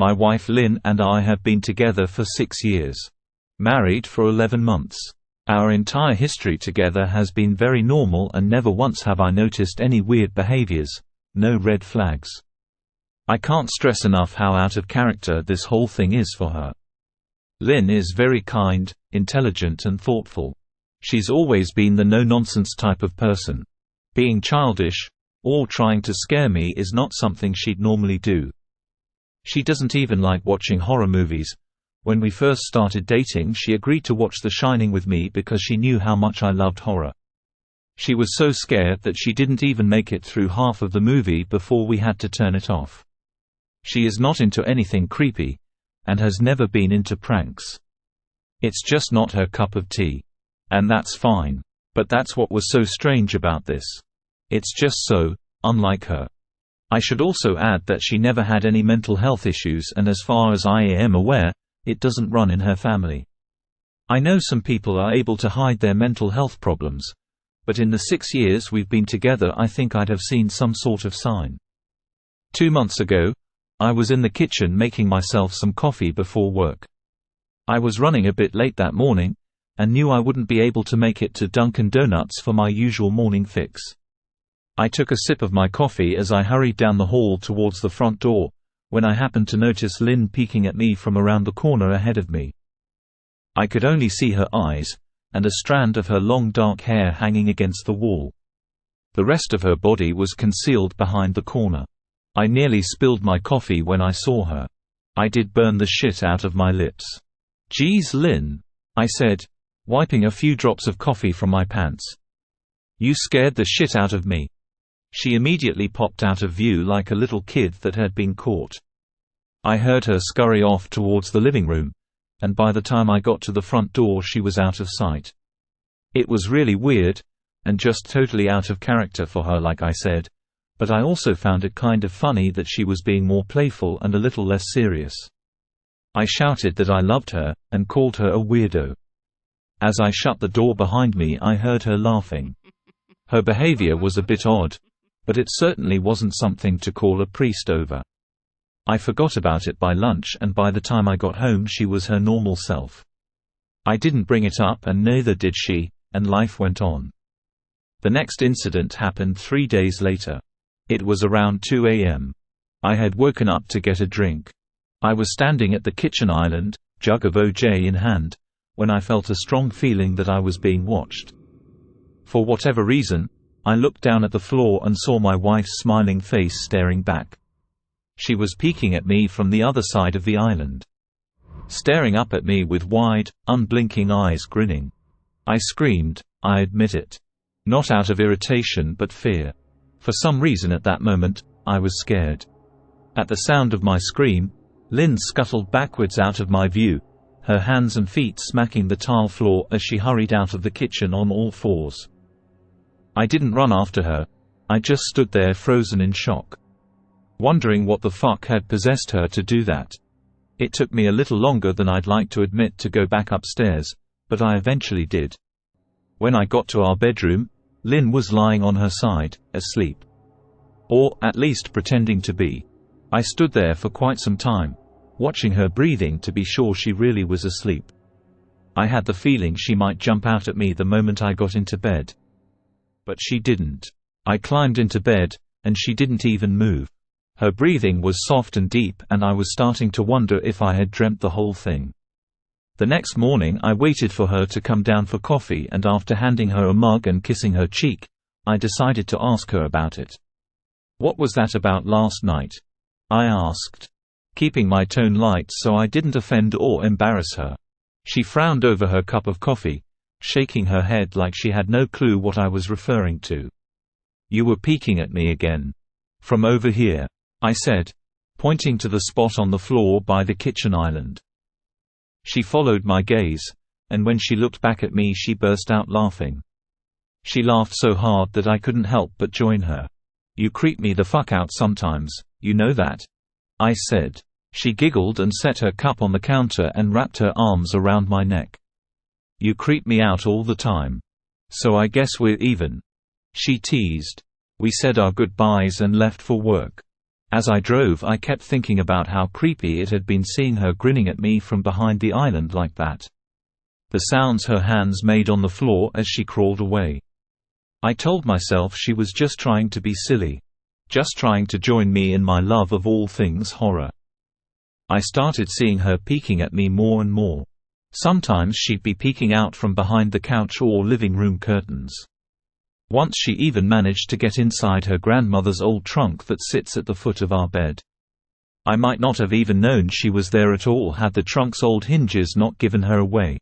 My wife Lynn and I have been together for 6 years. Married for 11 months. Our entire history together has been very normal and never once have I noticed any weird behaviors, no red flags. I can't stress enough how out of character this whole thing is for her. Lynn is very kind, intelligent and thoughtful. She's always been the no-nonsense type of person. Being childish, or trying to scare me is not something she'd normally do. She doesn't even like watching horror movies. When we first started dating, she agreed to watch The Shining with me because she knew how much I loved horror. She was so scared that she didn't even make it through half of the movie before we had to turn it off. She is not into anything creepy, and has never been into pranks. It's just not her cup of tea. And that's fine. But that's what was so strange about this. It's just so unlike her. I should also add that she never had any mental health issues, and as far as I am aware, it doesn't run in her family. I know some people are able to hide their mental health problems, but in the 6 years we've been together I think I'd have seen some sort of sign. 2 months ago, I was in the kitchen making myself some coffee before work. I was running a bit late that morning, and knew I wouldn't be able to make it to Dunkin' Donuts for my usual morning fix. I took a sip of my coffee as I hurried down the hall towards the front door, when I happened to notice Lynn peeking at me from around the corner ahead of me. I could only see her eyes, and a strand of her long dark hair hanging against the wall. The rest of her body was concealed behind the corner. I nearly spilled my coffee when I saw her. I did burn the shit out of my lips. "Geez, Lynn," I said, wiping a few drops of coffee from my pants. "You scared the shit out of me." She immediately popped out of view like a little kid that had been caught. I heard her scurry off towards the living room, and by the time I got to the front door she was out of sight. It was really weird, and just totally out of character for her, like I said, but I also found it kind of funny that she was being more playful and a little less serious. I shouted that I loved her, and called her a weirdo. As I shut the door behind me I heard her laughing. Her behavior was a bit odd, but it certainly wasn't something to call a priest over. I forgot about it by lunch, and by the time I got home she was her normal self. I didn't bring it up and neither did she, and life went on. The next incident happened 3 days later. It was around 2 a.m. I had woken up to get a drink. I was standing at the kitchen island, jug of OJ in hand, when I felt a strong feeling that I was being watched. For whatever reason, I looked down at the floor and saw my wife's smiling face staring back. She was peeking at me from the other side of the island. Staring up at me with wide, unblinking eyes, grinning. I screamed, I admit it. Not out of irritation but fear. For some reason at that moment, I was scared. At the sound of my scream, Lynn scuttled backwards out of my view, her hands and feet smacking the tile floor as she hurried out of the kitchen on all fours. I didn't run after her, I just stood there frozen in shock, wondering what the fuck had possessed her to do that. It took me a little longer than I'd like to admit to go back upstairs, but I eventually did. When I got to our bedroom, Lynn was lying on her side, asleep. Or, at least pretending to be. I stood there for quite some time, watching her breathing to be sure she really was asleep. I had the feeling she might jump out at me the moment I got into bed. But she didn't. I climbed into bed, and she didn't even move. Her breathing was soft and deep, and I was starting to wonder if I had dreamt the whole thing. The next morning I waited for her to come down for coffee, and after handing her a mug and kissing her cheek, I decided to ask her about it. "What was that about last night?" I asked, keeping my tone light so I didn't offend or embarrass her. She frowned over her cup of coffee, shaking her head like she had no clue what I was referring to. "You were peeking at me again. From over here," I said, pointing to the spot on the floor by the kitchen island. She followed my gaze, and when she looked back at me she burst out laughing. She laughed so hard that I couldn't help but join her. "You creep me the fuck out sometimes, you know that," I said. She giggled and set her cup on the counter and wrapped her arms around my neck. "You creep me out all the time. So I guess we're even," she teased. We said our goodbyes and left for work. As I drove, I kept thinking about how creepy it had been seeing her grinning at me from behind the island like that. The sounds her hands made on the floor as she crawled away. I told myself she was just trying to be silly. Just trying to join me in my love of all things horror. I started seeing her peeking at me more and more. Sometimes she'd be peeking out from behind the couch or living room curtains. Once she even managed to get inside her grandmother's old trunk that sits at the foot of our bed. I might not have even known she was there at all had the trunk's old hinges not given her away.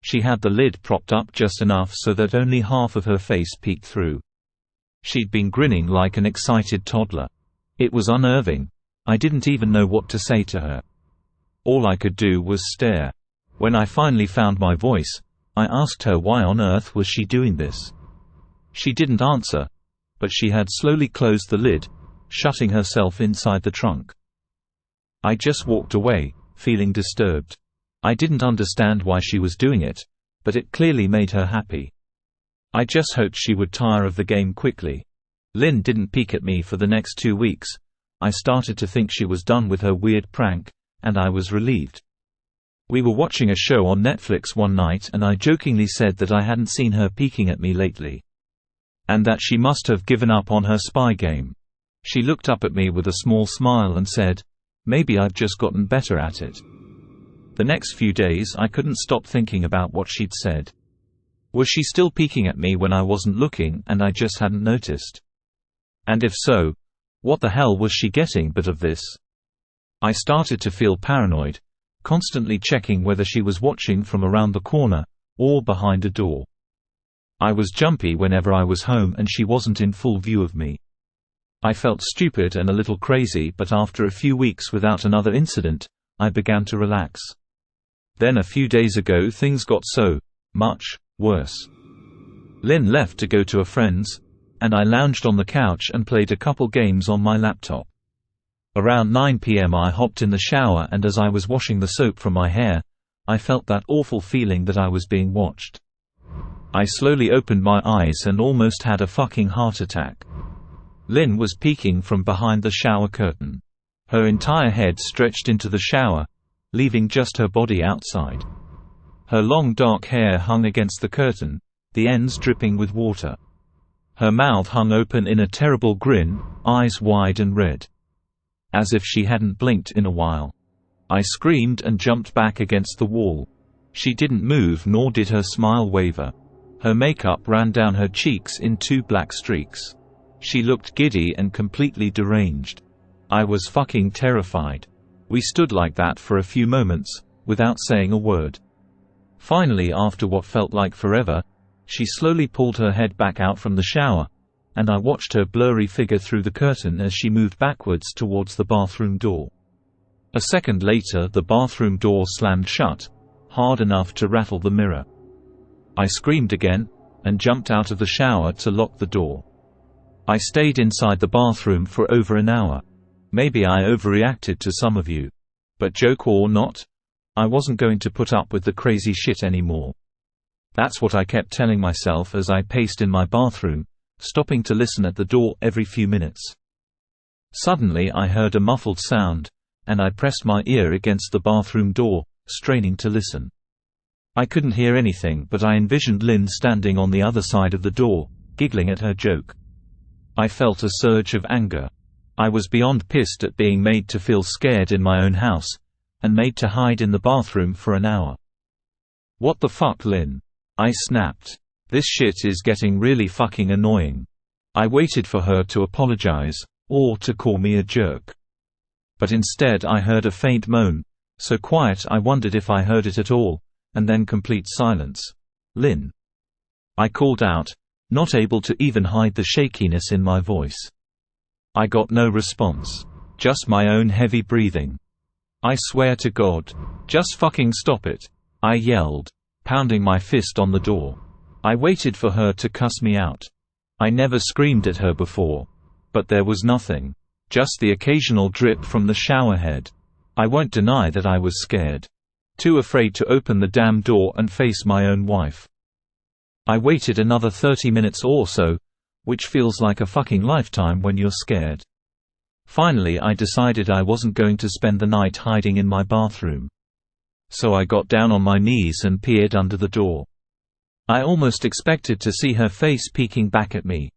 She had the lid propped up just enough so that only half of her face peeked through. She'd been grinning like an excited toddler. It was unnerving. I didn't even know what to say to her. All I could do was stare. When I finally found my voice, I asked her why on earth was she doing this. She didn't answer, but she had slowly closed the lid, shutting herself inside the trunk. I just walked away, feeling disturbed. I didn't understand why she was doing it, but it clearly made her happy. I just hoped she would tire of the game quickly. Lynn didn't peek at me for the next 2 weeks. I started to think she was done with her weird prank, and I was relieved. We were watching a show on Netflix one night and I jokingly said that I hadn't seen her peeking at me lately. And that she must have given up on her spy game. She looked up at me with a small smile and said, "Maybe I've just gotten better at it." The next few days I couldn't stop thinking about what she'd said. Was she still peeking at me when I wasn't looking and I just hadn't noticed? And if so, what the hell was she getting but of this? I started to feel paranoid, constantly checking whether she was watching from around the corner, or behind a door. I was jumpy whenever I was home and she wasn't in full view of me. I felt stupid and a little crazy, but after a few weeks without another incident, I began to relax. Then a few days ago things got so much worse. Lynn left to go to a friend's, and I lounged on the couch and played a couple games on my laptop. Around 9 p.m. I hopped in the shower, and as I was washing the soap from my hair, I felt that awful feeling that I was being watched. I slowly opened my eyes and almost had a fucking heart attack. Lynn was peeking from behind the shower curtain. Her entire head stretched into the shower, leaving just her body outside. Her long dark hair hung against the curtain, the ends dripping with water. Her mouth hung open in a terrible grin, eyes wide and red. As if she hadn't blinked in a while. I screamed and jumped back against the wall. She didn't move, nor did her smile waver. Her makeup ran down her cheeks in 2 black streaks. She looked giddy and completely deranged. I was fucking terrified. We stood like that for a few moments, without saying a word. Finally, after what felt like forever, she slowly pulled her head back out from the shower, and I watched her blurry figure through the curtain as she moved backwards towards the bathroom door. A second later, the bathroom door slammed shut, hard enough to rattle the mirror. I screamed again, and jumped out of the shower to lock the door. I stayed inside the bathroom for over an hour. Maybe I overreacted to some of you. But joke or not, I wasn't going to put up with the crazy shit anymore. That's what I kept telling myself as I paced in my bathroom, stopping to listen at the door every few minutes. Suddenly I heard a muffled sound, and I pressed my ear against the bathroom door, straining to listen. I couldn't hear anything, but I envisioned Lynn standing on the other side of the door, giggling at her joke. I felt a surge of anger. I was beyond pissed at being made to feel scared in my own house, and made to hide in the bathroom for an hour. "What the fuck, Lynn?" I snapped. "This shit is getting really fucking annoying." I waited for her to apologize, or to call me a jerk. But instead I heard a faint moan, so quiet I wondered if I heard it at all, and then complete silence. "Lynn." I called out, not able to even hide the shakiness in my voice. I got no response. Just my own heavy breathing. "I swear to God. Just fucking stop it," I yelled, pounding my fist on the door. I waited for her to cuss me out. I never screamed at her before. But there was nothing. Just the occasional drip from the shower head. I won't deny that I was scared. Too afraid to open the damn door and face my own wife. I waited another 30 minutes or so, which feels like a fucking lifetime when you're scared. Finally I decided I wasn't going to spend the night hiding in my bathroom. So I got down on my knees and peered under the door. I almost expected to see her face peeking back at me.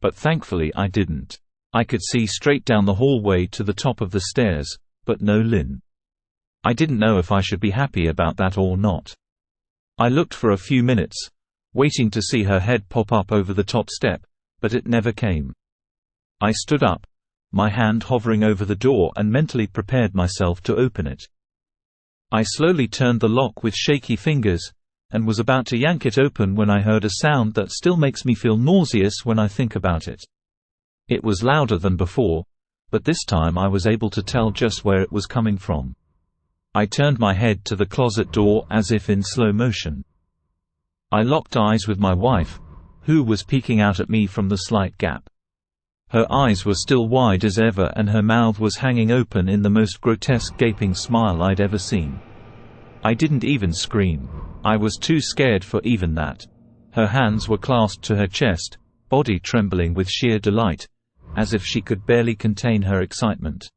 But thankfully I didn't. I could see straight down the hallway to the top of the stairs, but no Lynn. I didn't know if I should be happy about that or not. I looked for a few minutes, waiting to see her head pop up over the top step, but it never came. I stood up, my hand hovering over the door, and mentally prepared myself to open it. I slowly turned the lock with shaky fingers, and was about to yank it open when I heard a sound that still makes me feel nauseous when I think about it. It was louder than before, but this time I was able to tell just where it was coming from. I turned my head to the closet door as if in slow motion. I locked eyes with my wife, who was peeking out at me from the slight gap. Her eyes were still wide as ever and her mouth was hanging open in the most grotesque gaping smile I'd ever seen. I didn't even scream. I was too scared for even that. Her hands were clasped to her chest, body trembling with sheer delight, as if she could barely contain her excitement.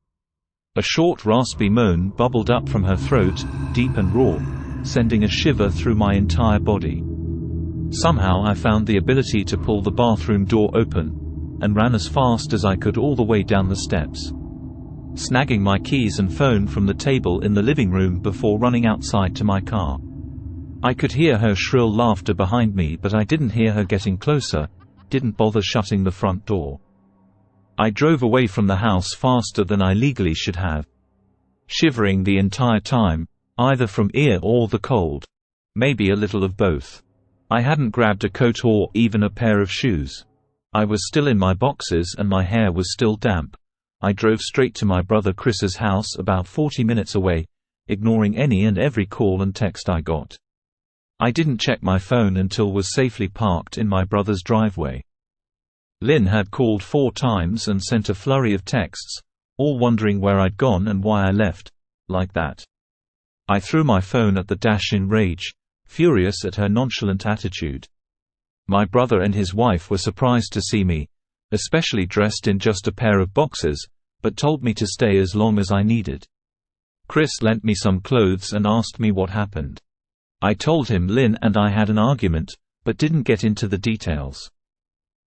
A short raspy moan bubbled up from her throat, deep and raw, sending a shiver through my entire body. Somehow I found the ability to pull the bathroom door open, and ran as fast as I could all the way down the steps, snagging my keys and phone from the table in the living room before running outside to my car. I could hear her shrill laughter behind me, but I didn't hear her getting closer, didn't bother shutting the front door. I drove away from the house faster than I legally should have, shivering the entire time, either from ear or the cold. Maybe a little of both. I hadn't grabbed a coat or even a pair of shoes. I was still in my boxers and my hair was still damp. I drove straight to my brother Chris's house about 40 minutes away, ignoring any and every call and text I got. I didn't check my phone until was safely parked in my brother's driveway. Lynn had called 4 times and sent a flurry of texts, all wondering where I'd gone and why I left, like that. I threw my phone at the dash in rage, furious at her nonchalant attitude. My brother and his wife were surprised to see me, especially dressed in just a pair of boxers, but told me to stay as long as I needed. Chris lent me some clothes and asked me what happened. I told him Lynn and I had an argument, but didn't get into the details.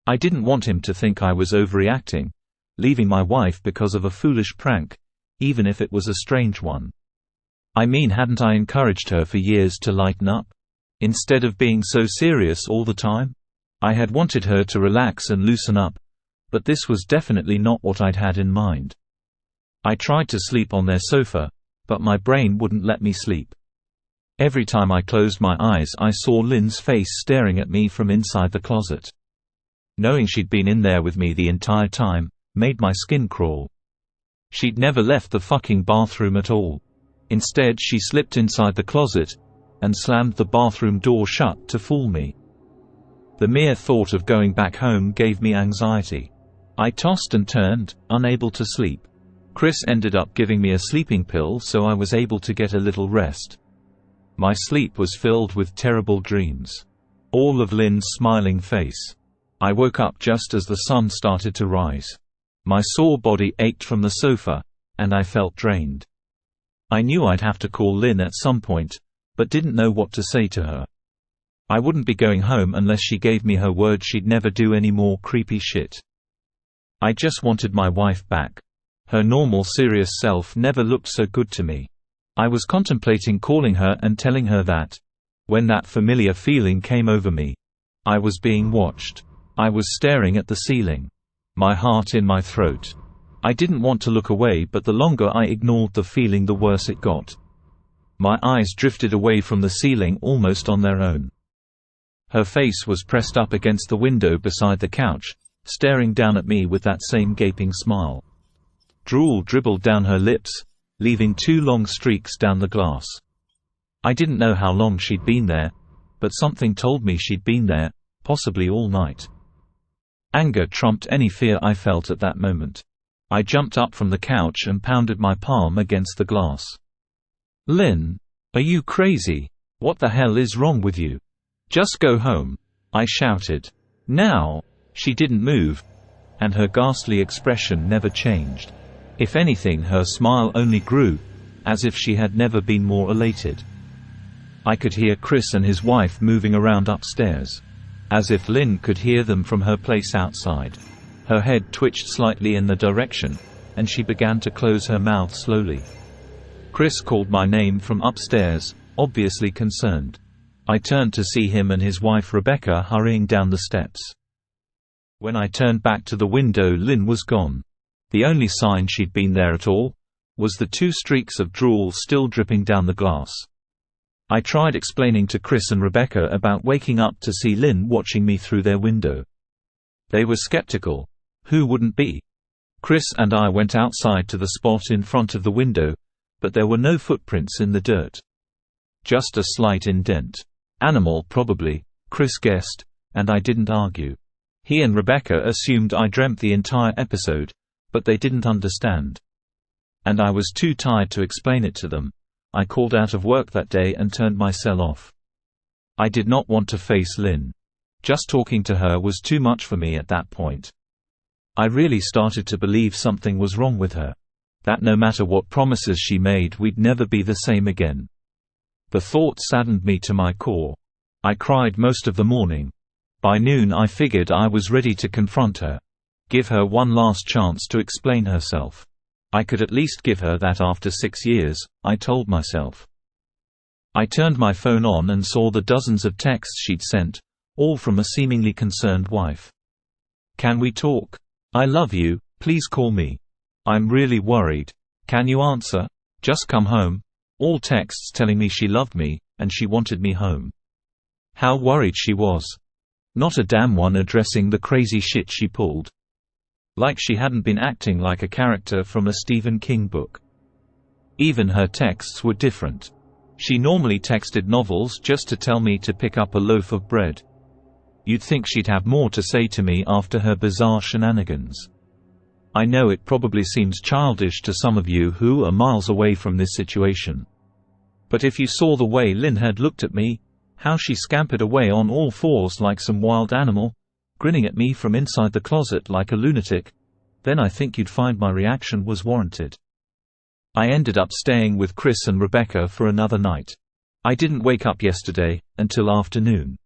I didn't want him to think I was overreacting, leaving my wife because of a foolish prank, even if it was a strange one. I mean, hadn't I encouraged her for years to lighten up, instead of being so serious all the time? I had wanted her to relax and loosen up, but this was definitely not what I'd had in mind. I tried to sleep on their sofa, but my brain wouldn't let me sleep. Every time I closed my eyes I saw Lynn's face staring at me from inside the closet. Knowing she'd been in there with me the entire time made my skin crawl. She'd never left the fucking bathroom at all. Instead she slipped inside the closet and slammed the bathroom door shut to fool me. The mere thought of going back home gave me anxiety. I tossed and turned, unable to sleep. Chris ended up giving me a sleeping pill so I was able to get a little rest. My sleep was filled with terrible dreams. All of Lynn's smiling face. I woke up just as the sun started to rise. My sore body ached from the sofa, and I felt drained. I knew I'd have to call Lynn at some point, but didn't know what to say to her. I wouldn't be going home unless she gave me her word she'd never do any more creepy shit. I just wanted my wife back. Her normal serious self never looked so good to me. I was contemplating calling her and telling her that, when that familiar feeling came over me, I was being watched. I was staring at the ceiling, my heart in my throat. I didn't want to look away, but the longer I ignored the feeling the worse it got. My eyes drifted away from the ceiling almost on their own. Her face was pressed up against the window beside the couch, staring down at me with that same gaping smile. Drool dribbled down her lips, leaving 2 long streaks down the glass. I didn't know how long she'd been there, but something told me she'd been there, possibly all night. Anger trumped any fear I felt at that moment. I jumped up from the couch and pounded my palm against the glass. "Lynn, are you crazy? What the hell is wrong with you? Just go home," I shouted. "Now." She didn't move, and her ghastly expression never changed. If anything, her smile only grew, as if she had never been more elated. I could hear Chris and his wife moving around upstairs, as if Lynn could hear them from her place outside. Her head twitched slightly in the direction, and she began to close her mouth slowly. Chris called my name from upstairs, obviously concerned. I turned to see him and his wife Rebecca hurrying down the steps. When I turned back to the window, Lynn was gone. The only sign she'd been there at all was the 2 streaks of drool still dripping down the glass. I tried explaining to Chris and Rebecca about waking up to see Lynn watching me through their window. They were skeptical. Who wouldn't be? Chris and I went outside to the spot in front of the window, but there were no footprints in the dirt. Just a slight indent. Animal probably, Chris guessed, and I didn't argue. He and Rebecca assumed I dreamt the entire episode, but they didn't understand. And I was too tired to explain it to them. I called out of work that day and turned my cell off. I did not want to face Lynn. Just talking to her was too much for me at that point. I really started to believe something was wrong with her. That no matter what promises she made, we'd never be the same again. The thought saddened me to my core. I cried most of the morning. By noon I figured I was ready to confront her. Give her one last chance to explain herself. I could at least give her that after 6 years, I told myself. I turned my phone on and saw the dozens of texts she'd sent, all from a seemingly concerned wife. Can we talk? I love you, please call me. I'm really worried. Can you answer? Just come home. All texts telling me she loved me, and she wanted me home. How worried she was. Not a damn one addressing the crazy shit she pulled. Like she hadn't been acting like a character from a Stephen King book. Even her texts were different. She normally texted novels just to tell me to pick up a loaf of bread. You'd think she'd have more to say to me after her bizarre shenanigans. I know it probably seems childish to some of you who are miles away from this situation. But if you saw the way Lynn had looked at me, how she scampered away on all fours like some wild animal, grinning at me from inside the closet like a lunatic, then I think you'd find my reaction was warranted. I ended up staying with Chris and Rebecca for another night. I didn't wake up yesterday, until afternoon.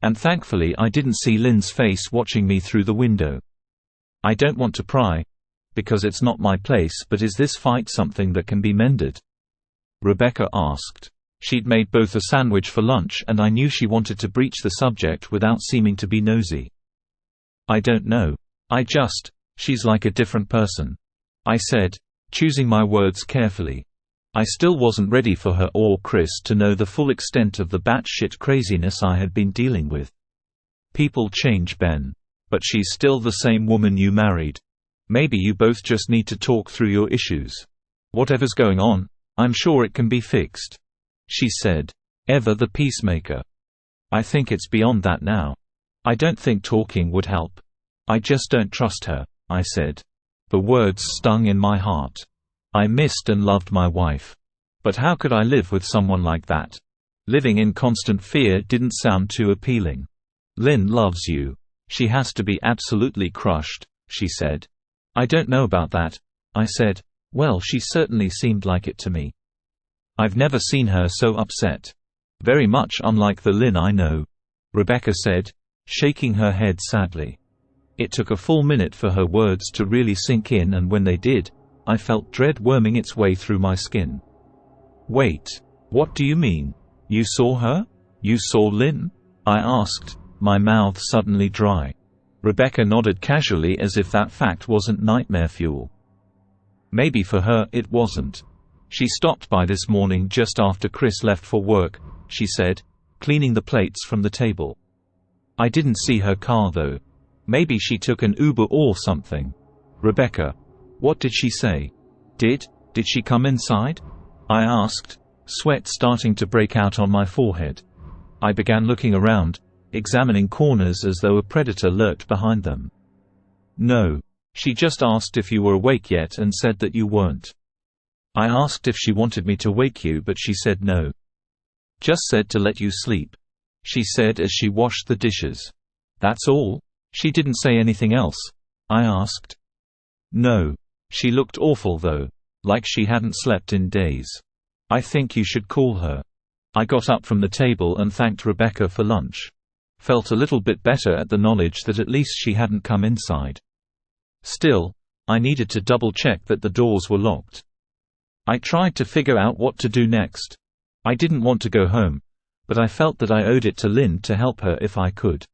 And thankfully I didn't see Lynn's face watching me through the window. I don't want to pry, because it's not my place, but is this fight something that can be mended? Rebecca asked. She'd made both a sandwich for lunch and I knew she wanted to breach the subject without seeming to be nosy. I don't know. She's like a different person. I said, choosing my words carefully. I still wasn't ready for her or Chris to know the full extent of the batshit craziness I had been dealing with. People change, Ben. But she's still the same woman you married. Maybe you both just need to talk through your issues. Whatever's going on, I'm sure it can be fixed. She said. Ever the peacemaker. I think it's beyond that now. I don't think talking would help. I just don't trust her, I said. The words stung in my heart. I missed and loved my wife. But how could I live with someone like that? Living in constant fear didn't sound too appealing. Lynn loves you. She has to be absolutely crushed, she said. I don't know about that, I said. Well, she certainly seemed like it to me. I've never seen her so upset. Very much unlike the Lynn I know, Rebecca said, shaking her head sadly. It took a full minute for her words to really sink in, and when they did, I felt dread worming its way through my skin. Wait, what do you mean? You saw her? You saw Lynn? I asked, my mouth suddenly dry. Rebecca nodded casually as if that fact wasn't nightmare fuel. Maybe for her it wasn't. She stopped by this morning just after Chris left for work, she said, cleaning the plates from the table. I didn't see her car though. Maybe she took an Uber or something. Rebecca. What did she say? Did she come inside? I asked, sweat starting to break out on my forehead. I began looking around, examining corners as though a predator lurked behind them. No. She just asked if you were awake yet and said that you weren't. I asked if she wanted me to wake you, but she said no. Just said to let you sleep, she said as she washed the dishes. That's all? She didn't say anything else? I asked. No. She looked awful though, like she hadn't slept in days. I think you should call her. I got up from the table and thanked Rebecca for lunch. Felt a little bit better at the knowledge that at least she hadn't come inside. Still, I needed to double-check that the doors were locked. I tried to figure out what to do next. I didn't want to go home, but I felt that I owed it to Lynn to help her if I could.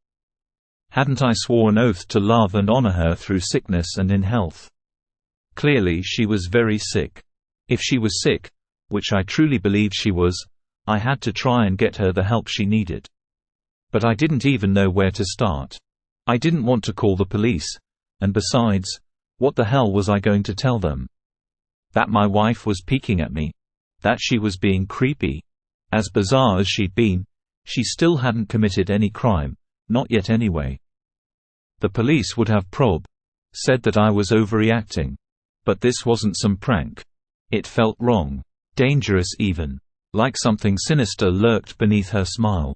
Hadn't I sworn an oath to love and honor her through sickness and in health? Clearly she was very sick. If she was sick, which I truly believed she was, I had to try and get her the help she needed. But I didn't even know where to start. I didn't want to call the police, and besides, what the hell was I going to tell them? That my wife was peeking at me? That she was being creepy? As bizarre as she'd been, she still hadn't committed any crime, not yet anyway. The police would have said that I was overreacting. But this wasn't some prank. It felt wrong. Dangerous even. Like something sinister lurked beneath her smile.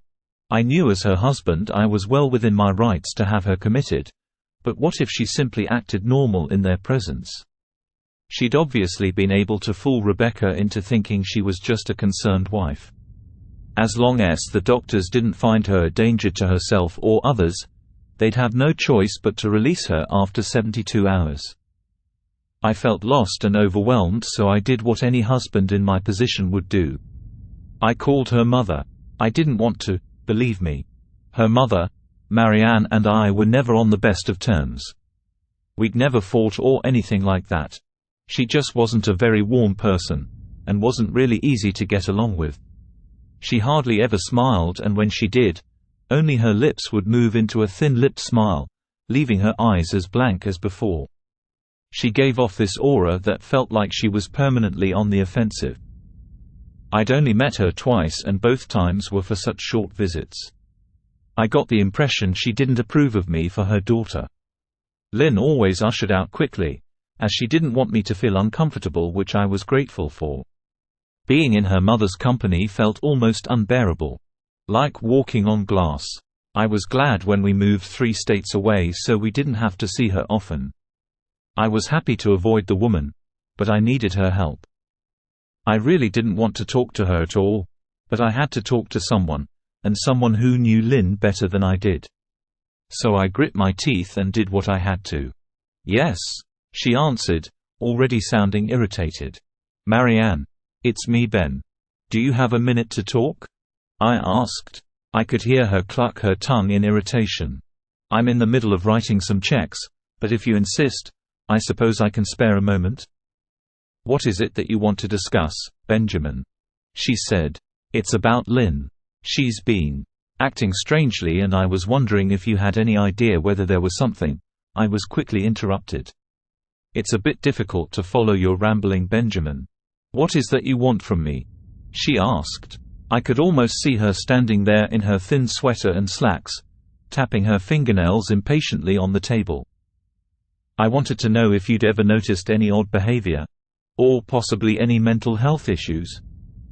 I knew as her husband I was well within my rights to have her committed, but what if she simply acted normal in their presence? She'd obviously been able to fool Rebecca into thinking she was just a concerned wife. As long as the doctors didn't find her a danger to herself or others, they'd have no choice but to release her after 72 hours. I felt lost and overwhelmed, so I did what any husband in my position would do. I called her mother. I didn't want to, believe me. Her mother, Marianne, and I were never on the best of terms. We'd never fought or anything like that. She just wasn't a very warm person, and wasn't really easy to get along with. She hardly ever smiled, and when she did, only her lips would move into a thin-lipped smile, leaving her eyes as blank as before. She gave off this aura that felt like she was permanently on the offensive. I'd only met her twice, and both times were for such short visits. I got the impression she didn't approve of me for her daughter. Lynn always ushered out quickly, as she didn't want me to feel uncomfortable, which I was grateful for. Being in her mother's company felt almost unbearable. Like walking on glass. I was glad when we moved 3 states away so we didn't have to see her often. I was happy to avoid the woman, but I needed her help. I really didn't want to talk to her at all, but I had to talk to someone, and someone who knew Lynn better than I did. So I grit my teeth and did what I had to. "Yes," she answered, already sounding irritated. "Marianne. It's me, Ben. Do you have a minute to talk?" I asked. I could hear her cluck her tongue in irritation. "I'm in the middle of writing some checks, but if you insist, I suppose I can spare a moment." "What is it that you want to discuss, Benjamin?" she said. "It's about Lynn. She's been acting strangely, and I was wondering if you had any idea whether there was something." I was quickly interrupted. "It's a bit difficult to follow your rambling, Benjamin. What is that you want from me?" she asked. I could almost see her standing there in her thin sweater and slacks, tapping her fingernails impatiently on the table. "I wanted to know if you'd ever noticed any odd behavior, or possibly any mental health issues,"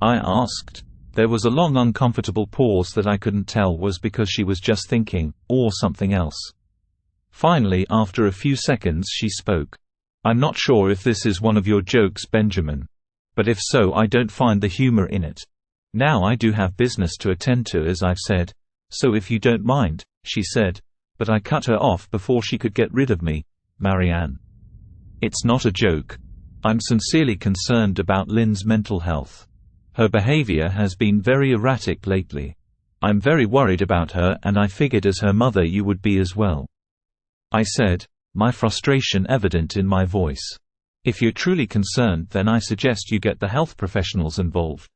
I asked. There was a long uncomfortable pause that I couldn't tell was because she was just thinking, or something else. Finally, after a few seconds, she spoke. "I'm not sure if this is one of your jokes, Benjamin. But if so, I don't find the humor in it. Now I do have business to attend to, as I've said, so if you don't mind," she said, but I cut her off before she could get rid of me. "Marianne. It's not a joke. I'm sincerely concerned about Lynn's mental health. Her behavior has been very erratic lately. I'm very worried about her, and I figured as her mother you would be as well," I said, my frustration evident in my voice. "If you're truly concerned, then I suggest you get the health professionals involved."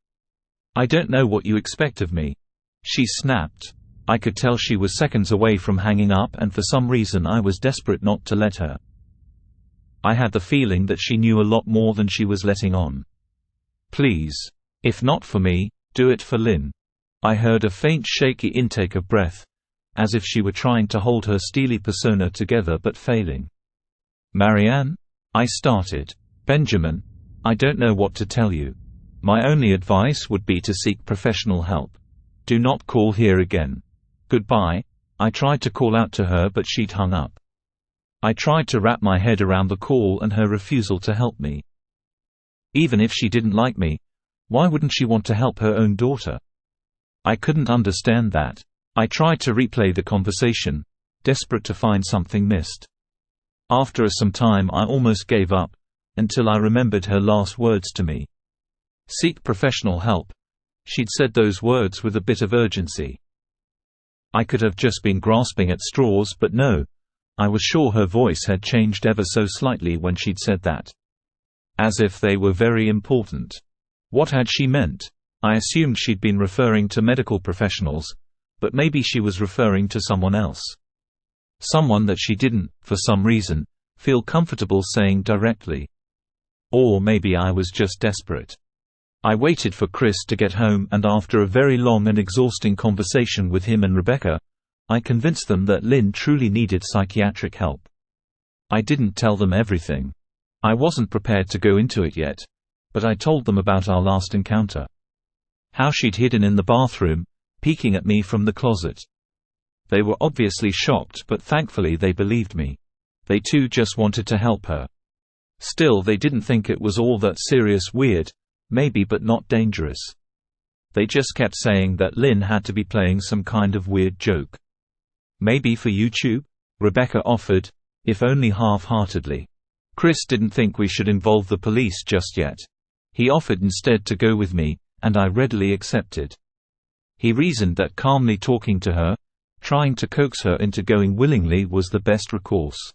"I don't know what you expect of me," she snapped. I could tell she was seconds away from hanging up, and for some reason I was desperate not to let her. I had the feeling that she knew a lot more than she was letting on. "Please. If not for me, do it for Lynn." I heard a faint shaky intake of breath, as if she were trying to hold her steely persona together but failing. "Marianne?" I started. "Benjamin, I don't know what to tell you. My only advice would be to seek professional help. Do not call here again. Goodbye." I tried to call out to her, but she'd hung up. I tried to wrap my head around the call and her refusal to help me. Even if she didn't like me, why wouldn't she want to help her own daughter? I couldn't understand that. I tried to replay the conversation, desperate to find something missed. After some time I almost gave up, until I remembered her last words to me. "Seek professional help." She'd said those words with a bit of urgency. I could have just been grasping at straws, but no. I was sure her voice had changed ever so slightly when she'd said that. As if they were very important. What had she meant? I assumed she'd been referring to medical professionals, but maybe she was referring to someone else. Someone that she didn't, for some reason, feel comfortable saying directly. Or maybe I was just desperate. I waited for Chris to get home, and after a very long and exhausting conversation with him and Rebecca, I convinced them that Lynn truly needed psychiatric help. I didn't tell them everything. I wasn't prepared to go into it yet, but I told them about our last encounter. How she'd hidden in the bathroom, peeking at me from the closet. They were obviously shocked, but thankfully they believed me. They too just wanted to help her. Still, they didn't think it was all that serious. Weird, maybe, but not dangerous. They just kept saying that Lynn had to be playing some kind of weird joke. Maybe for YouTube? Rebecca offered, if only half-heartedly. Chris didn't think we should involve the police just yet. He offered instead to go with me, and I readily accepted. He reasoned that calmly talking to her, trying to coax her into going willingly, was the best recourse.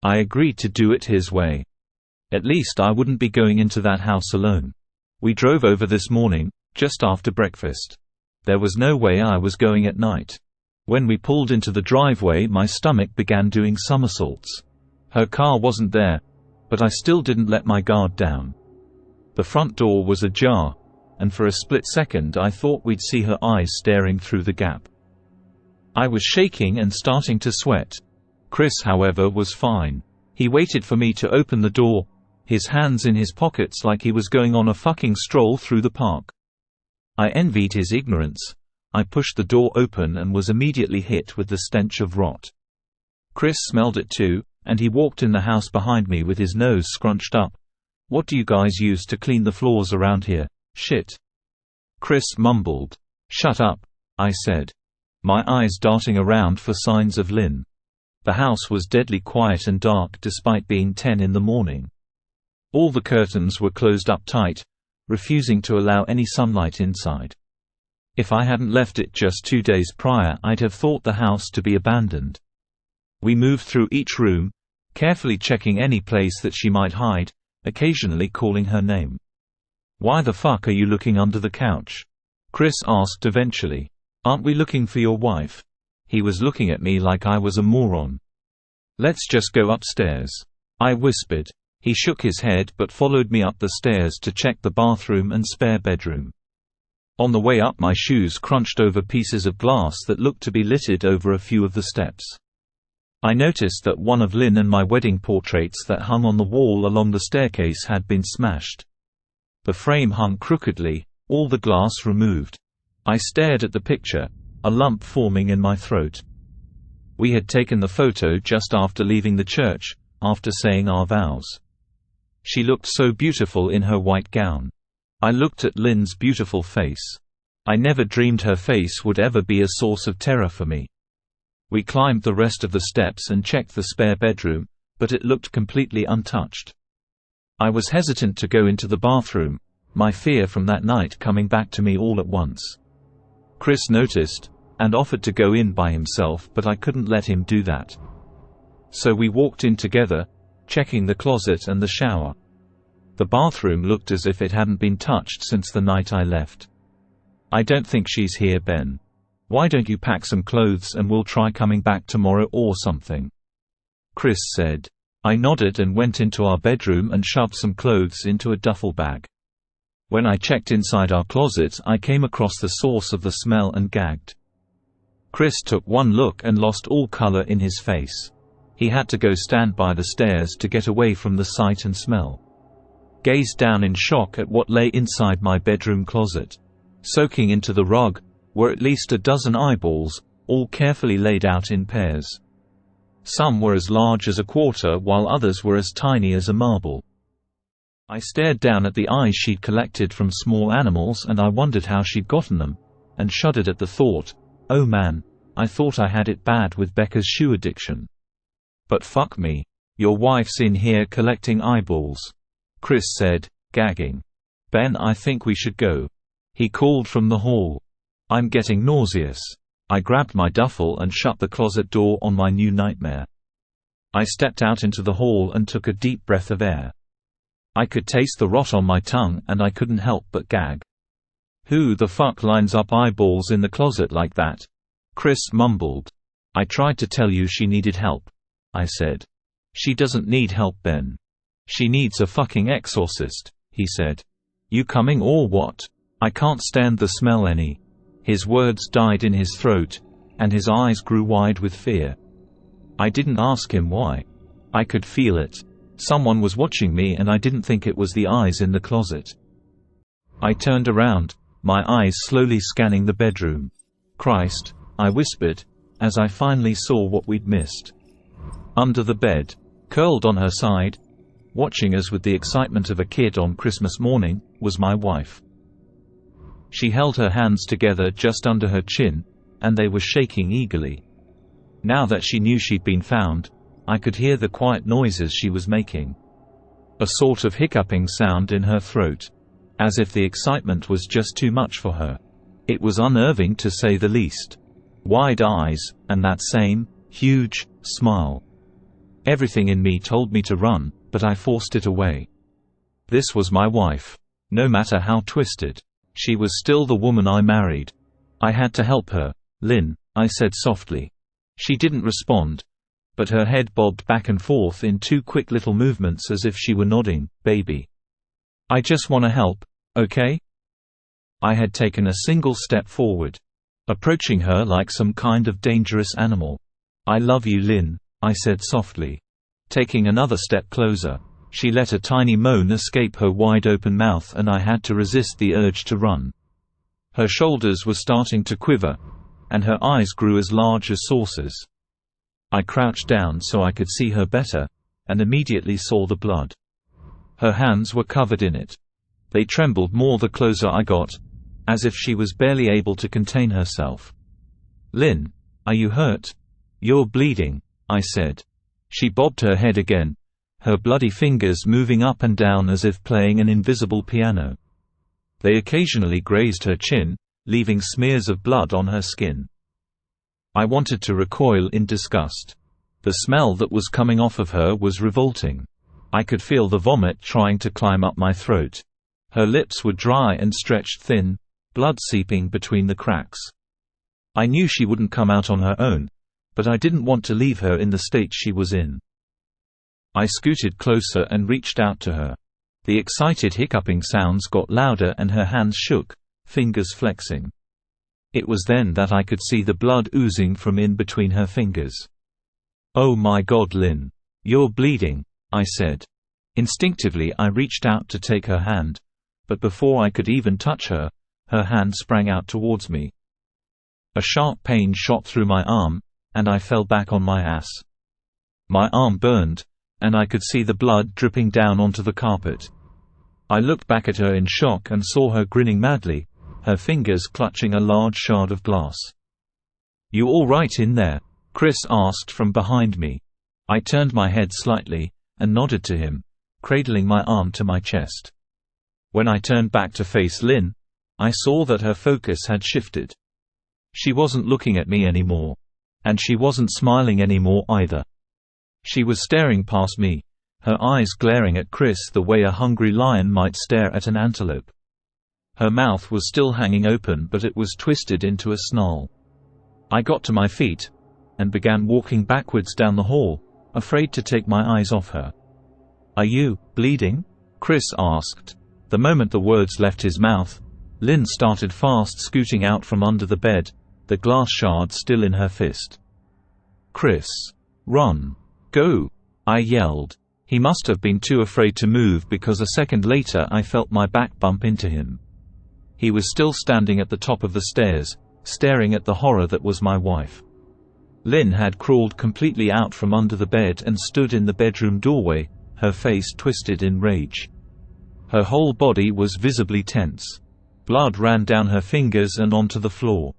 I agreed to do it his way. At least I wouldn't be going into that house alone. We drove over this morning, just after breakfast. There was no way I was going at night. When we pulled into the driveway, my stomach began doing somersaults. Her car wasn't there, but I still didn't let my guard down. The front door was ajar, and for a split second I thought we'd see her eyes staring through the gap. I was shaking and starting to sweat. Chris, however, was fine. He waited for me to open the door, his hands in his pockets like he was going on a fucking stroll through the park. I envied his ignorance. I pushed the door open and was immediately hit with the stench of rot. Chris smelled it too, and he walked in the house behind me with his nose scrunched up. "What do you guys use to clean the floors around here? Shit." Chris mumbled. "Shut up," I said, my eyes darting around for signs of Lynn. The house was deadly quiet and dark despite being 10 in the morning. All the curtains were closed up tight, refusing to allow any sunlight inside. If I hadn't left it just 2 days prior, I'd have thought the house to be abandoned. We moved through each room, carefully checking any place that she might hide, occasionally calling her name. "Why the fuck are you looking under the couch?" Chris asked eventually. "Aren't we looking for your wife?" He was looking at me like I was a moron. "Let's just go upstairs," I whispered. He shook his head but followed me up the stairs to check the bathroom and spare bedroom. On the way up, my shoes crunched over pieces of glass that looked to be littered over a few of the steps. I noticed that one of Lynn and my wedding portraits that hung on the wall along the staircase had been smashed. The frame hung crookedly, all the glass removed. I stared at the picture, a lump forming in my throat. We had taken the photo just after leaving the church, after saying our vows. She looked so beautiful in her white gown. I looked at Lynn's beautiful face. I never dreamed her face would ever be a source of terror for me. We climbed the rest of the steps and checked the spare bedroom, but it looked completely untouched. I was hesitant to go into the bathroom, my fear from that night coming back to me all at once. Chris noticed, and offered to go in by himself, but I couldn't let him do that. So we walked in together, checking the closet and the shower. The bathroom looked as if it hadn't been touched since the night I left. "I don't think she's here, Ben. Why don't you pack some clothes and we'll try coming back tomorrow or something?" Chris said. I nodded and went into our bedroom and shoved some clothes into a duffel bag. When I checked inside our closet, I came across the source of the smell and gagged. Chris took one look and lost all color in his face. He had to go stand by the stairs to get away from the sight and smell. Gazed down in shock at what lay inside my bedroom closet. Soaking into the rug were at least a dozen eyeballs, all carefully laid out in pairs. Some were as large as a quarter while others were as tiny as a marble. I stared down at the eyes she'd collected from small animals and I wondered how she'd gotten them, and shuddered at the thought, oh man, I thought I had it bad with Becca's shoe addiction. But fuck me. Your wife's in here collecting eyeballs, Chris said, gagging. Ben, I think we should go, he called from the hall. I'm getting nauseous. I grabbed my duffel and shut the closet door on my new nightmare. I stepped out into the hall and took a deep breath of air. I could taste the rot on my tongue and I couldn't help but gag. Who the fuck lines up eyeballs in the closet like that? Chris mumbled. I tried to tell you she needed help, I said. She doesn't need help, Ben. She needs a fucking exorcist, he said. You coming or what? I can't stand the smell any. His words died in his throat, and his eyes grew wide with fear. I didn't ask him why. I could feel it. Someone was watching me and I didn't think it was the eyes in the closet. I turned around, my eyes slowly scanning the bedroom. Christ, I whispered, as I finally saw what we'd missed. Under the bed, curled on her side, watching us with the excitement of a kid on Christmas morning, was my wife. She held her hands together just under her chin, and they were shaking eagerly. Now that she knew she'd been found, I could hear the quiet noises she was making. A sort of hiccuping sound in her throat, as if the excitement was just too much for her. It was unnerving to say the least. Wide eyes, and that same, huge, smile. Everything in me told me to run, but I forced it away. This was my wife. No matter how twisted, she was still the woman I married. I had to help her. Lynn, I said softly. She didn't respond, but her head bobbed back and forth in two quick little movements as if she were nodding, baby. I just want to help, okay? I had taken a single step forward, approaching her like some kind of dangerous animal. I love you, Lynn, I said softly. Taking another step closer, she let a tiny moan escape her wide-open mouth and I had to resist the urge to run. Her shoulders were starting to quiver, and her eyes grew as large as saucers. I crouched down so I could see her better, and immediately saw the blood. Her hands were covered in it. They trembled more the closer I got, as if she was barely able to contain herself. Lynn, are you hurt? You're bleeding, I said. She bobbed her head again, her bloody fingers moving up and down as if playing an invisible piano. They occasionally grazed her chin, leaving smears of blood on her skin. I wanted to recoil in disgust. The smell that was coming off of her was revolting. I could feel the vomit trying to climb up my throat. Her lips were dry and stretched thin, blood seeping between the cracks. I knew she wouldn't come out on her own, but I didn't want to leave her in the state she was in. I scooted closer and reached out to her. The excited hiccuping sounds got louder and her hands shook, fingers flexing. It was then that I could see the blood oozing from in between her fingers. Oh my God, Lynn. You're bleeding, I said. Instinctively I reached out to take her hand, but before I could even touch her, her hand sprang out towards me. A sharp pain shot through my arm, and I fell back on my ass. My arm burned, and I could see the blood dripping down onto the carpet. I looked back at her in shock and saw her grinning madly, her fingers clutching a large shard of glass. You all right in there? Chris asked from behind me. I turned my head slightly, and nodded to him, cradling my arm to my chest. When I turned back to face Lynn, I saw that her focus had shifted. She wasn't looking at me anymore. And she wasn't smiling anymore either. She was staring past me, her eyes glaring at Chris the way a hungry lion might stare at an antelope. Her mouth was still hanging open, but it was twisted into a snarl. I got to my feet, and began walking backwards down the hall, afraid to take my eyes off her. Are you bleeding? Chris asked. The moment the words left his mouth, Lynn started fast scooting out from under the bed, the glass shard still in her fist. Chris. Run. Go. I yelled. He must have been too afraid to move because a second later I felt my back bump into him. He was still standing at the top of the stairs, staring at the horror that was my wife. Lynn had crawled completely out from under the bed and stood in the bedroom doorway, her face twisted in rage. Her whole body was visibly tense. Blood ran down her fingers and onto the floor.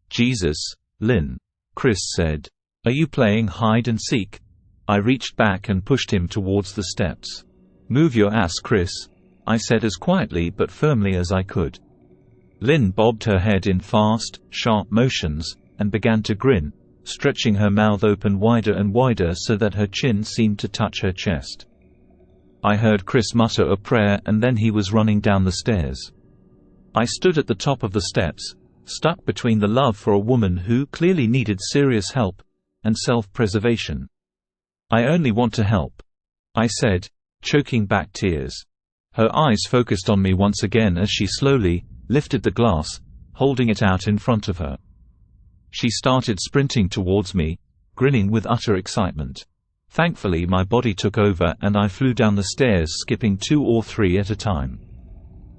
"Jesus, Lynn," Chris said. "Are you playing hide and seek?" I reached back and pushed him towards the steps. "Move your ass, Chris," I said as quietly but firmly as I could. Lynn bobbed her head in fast, sharp motions, and began to grin, stretching her mouth open wider and wider so that her chin seemed to touch her chest. I heard Chris mutter a prayer and then he was running down the stairs. I stood at the top of the steps, stuck between the love for a woman who clearly needed serious help, and self-preservation. "I only want to help," I said, choking back tears. Her eyes focused on me once again as she slowly lifted the glass, holding it out in front of her. She started sprinting towards me, grinning with utter excitement. Thankfully my body took over and I flew down the stairs, skipping 2 or 3 at a time.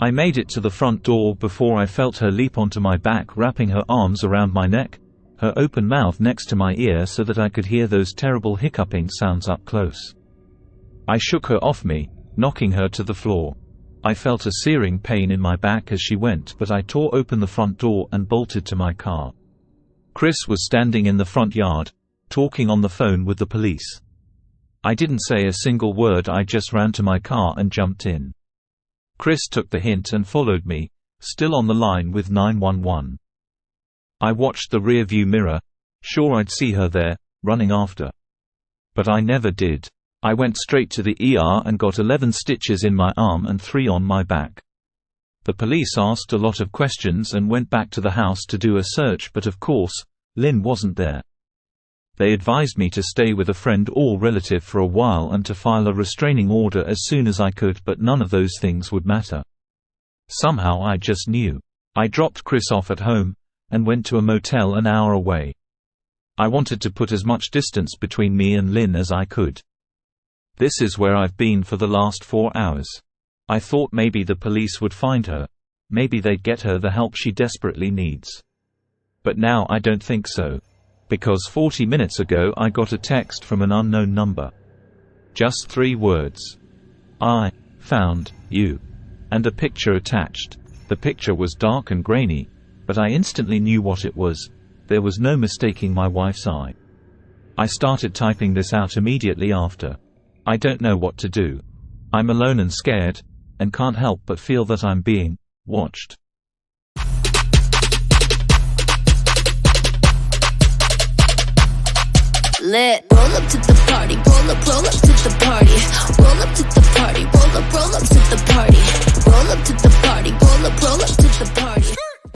I made it to the front door before I felt her leap onto my back, wrapping her arms around my neck, her open mouth next to my ear so that I could hear those terrible hiccuping sounds up close. I shook her off me, knocking her to the floor. I felt a searing pain in my back as she went, but I tore open the front door and bolted to my car. Chris was standing in the front yard, talking on the phone with the police. I didn't say a single word, I just ran to my car and jumped in. Chris took the hint and followed me, still on the line with 911. I watched the rearview mirror, sure I'd see her there, running after. But I never did. I went straight to the ER and got 11 stitches in my arm and 3 on my back. The police asked a lot of questions and went back to the house to do a search, but of course, Lynn wasn't there. They advised me to stay with a friend or relative for a while and to file a restraining order as soon as I could, but none of those things would matter. Somehow I just knew. I dropped Chris off at home, and went to a motel an hour away. I wanted to put as much distance between me and Lynn as I could. This is where I've been for the last 4 hours. I thought maybe the police would find her. Maybe they'd get her the help she desperately needs. But now I don't think so. Because 40 minutes ago I got a text from an unknown number. Just 3 words. "I found you," and a picture attached. The picture was dark and grainy, but I instantly knew what it was. There was no mistaking my wife's eye. I started typing this out immediately after. I don't know what to do. I'm alone and scared, and can't help but feel that I'm being watched. Lit. Roll up to the party, roll up to the party. Roll up to the party, roll up to the party. Roll up to the party, roll up to the party.